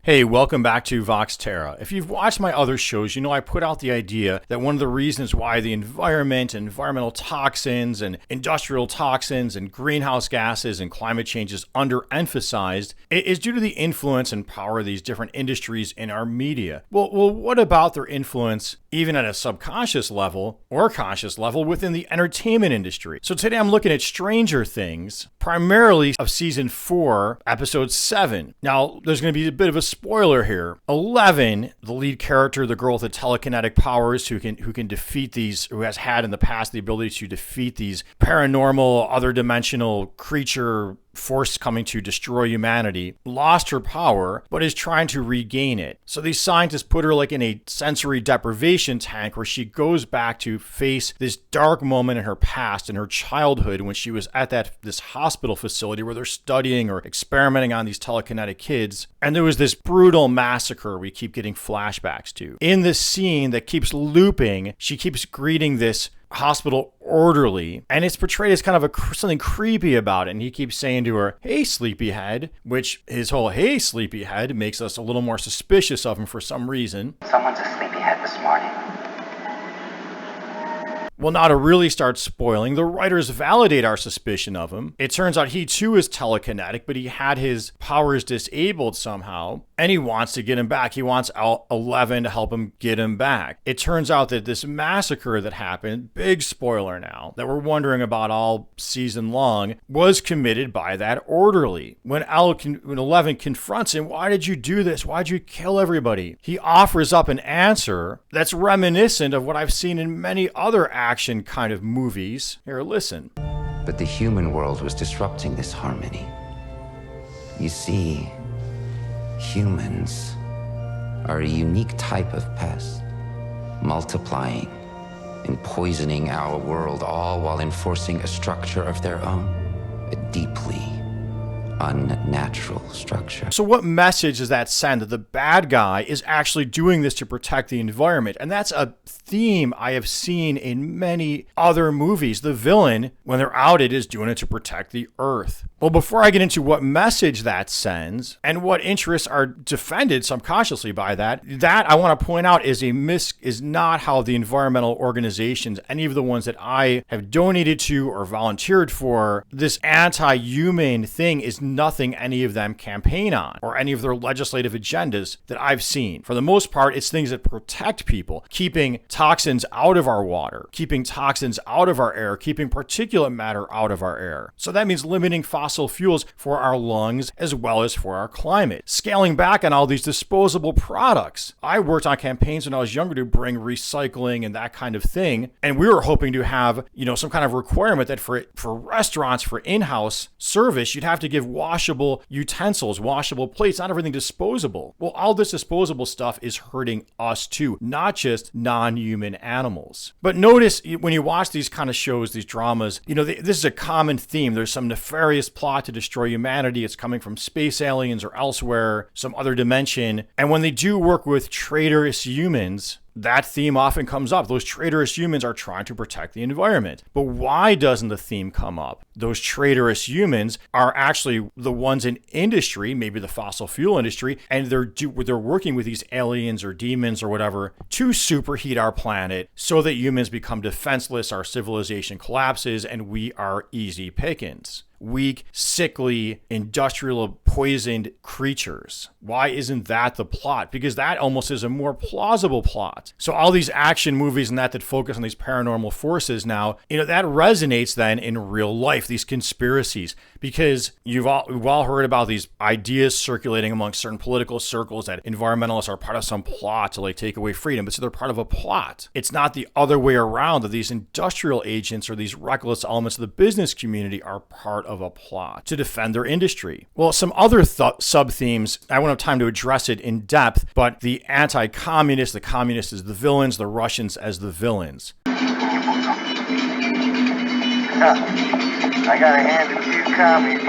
Hey, welcome back to Vox Terra. If you've watched my other shows, you know I put out the idea that one of the reasons why the environment, environmental toxins, and industrial toxins, and greenhouse gases, and climate change is underemphasized is due to the influence and power of these different industries in our media. Well, what about their influence, even at a subconscious level or conscious level, within the entertainment industry? So today I'm looking at Stranger Things, primarily of Season 4, Episode 7. Now, there's going to be a bit of a spoiler here. 11, the lead character, the girl with the telekinetic powers who can defeat these, who has had in the past the ability to defeat these paranormal, other dimensional creature force coming to destroy humanity, lost her power, but is trying to regain it. So these scientists put her like in a sensory deprivation tank where she goes back to face this dark moment in her past, in her childhood, when she was at this hospital facility where they're studying or experimenting on these telekinetic kids. And there was this brutal massacre we keep getting flashbacks to. In this scene that keeps looping, she keeps greeting this hospital orderly, and it's portrayed as kind of something creepy about it. And he keeps saying to her, "Hey, sleepyhead," which his whole "hey, sleepyhead" makes us a little more suspicious of him for some reason. Someone's a sleepyhead this morning. Well, now to really start spoiling, the writers validate our suspicion of him. It turns out he too is telekinetic, but he had his powers disabled somehow, and he wants to get him back. He wants 11 to help him get him back. It turns out that this massacre that happened, big spoiler now, that we're wondering about all season long, was committed by that orderly. When 11 confronts him, "Why did you do this? Why did you kill everybody?" He offers up an answer that's reminiscent of what I've seen in many other action kind of movies. Here, listen. But the human world was disrupting this harmony. You see, humans are a unique type of pest, multiplying and poisoning our world, all while enforcing a structure of their own, a deeply unnatural structure. So what message does that send? That the bad guy is actually doing this to protect the environment? And that's a theme I have seen in many other movies. The villain, when they're outed, is doing it to protect the earth. Well, before I get into what message that sends and what interests are defended subconsciously by that I want to point out is not how the environmental organizations, any of the ones that I have donated to or volunteered for, this anti-human thing is nothing any of them campaign on or any of their legislative agendas that I've seen. For the most part, it's things that protect people, keeping toxins out of our water, keeping toxins out of our air, keeping particulate matter out of our air. So that means limiting fossil fuels for our lungs as well as for our climate, scaling back on all these disposable products. I worked on campaigns when I was younger to bring recycling and that kind of thing, and we were hoping to have, some kind of requirement that for restaurants, for in-house service, you'd have to give washable utensils, washable plates, not everything disposable. Well, all this disposable stuff is hurting us too, not just non-human animals. But notice when you watch these kind of shows, these dramas, this is a common theme. There's some nefarious plot to destroy humanity. It's coming from space aliens or elsewhere, some other dimension. And when they do work with traitorous humans, that theme often comes up. Those traitorous humans are trying to protect the environment. But why doesn't the theme come up? Those traitorous humans are actually the ones in industry, maybe the fossil fuel industry, and they're working with these aliens or demons or whatever to superheat our planet so that humans become defenseless, our civilization collapses, and we are easy pickings. Weak, sickly, industrial, poisoned creatures. Why isn't that the plot? Because that almost is a more plausible plot. So all these action movies and that focus on these paranormal forces now, that resonates then in real life, these conspiracies. Because we've all heard about these ideas circulating among certain political circles that environmentalists are part of some plot to take away freedom. But so they're part of a plot. It's not the other way around, that these industrial agents or these reckless elements of the business community are part of a plot to defend their industry. Well, some other sub-themes, I won't have time to address it in depth, but the anti-communist, the communists as the villains, the Russians as the villains. I gotta hand it to you, commies.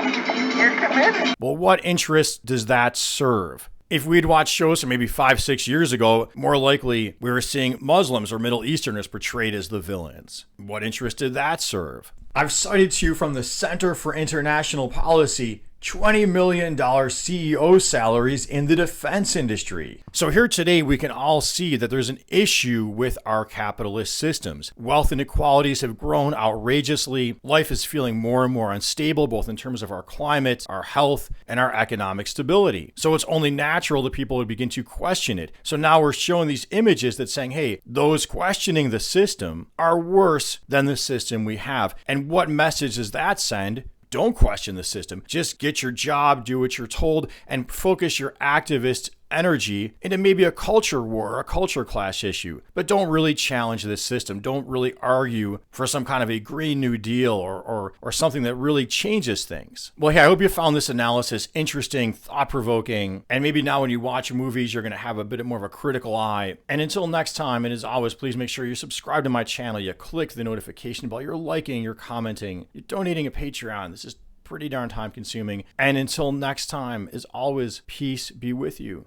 You're committed. Well, what interest does that serve? If we'd watched shows from maybe 5-6 years ago, more likely we were seeing Muslims or Middle Easterners portrayed as the villains. What interest did that serve? I've cited to you from the Center for International Policy $20 million CEO salaries in the defense industry. So here today, we can all see that there's an issue with our capitalist systems. Wealth inequalities have grown outrageously. Life is feeling more and more unstable, both in terms of our climate, our health, and our economic stability. So it's only natural that people would begin to question it. So now we're showing these images that saying, hey, those questioning the system are worse than the system we have. And what message does that send? Don't question the system. Just get your job, do what you're told, and focus your activist energy into maybe a culture war, a culture clash issue. But don't really challenge this system. Don't really argue for some kind of a Green New Deal or something that really changes things. Well, hey, I hope you found this analysis interesting, thought-provoking, and maybe now when you watch movies, you're going to have a bit more of a critical eye. And until next time, and as always, please make sure you subscribe to my channel, you click the notification bell, you're liking, you're commenting, you're donating a Patreon. This is pretty darn time consuming. And until next time, as always, peace be with you.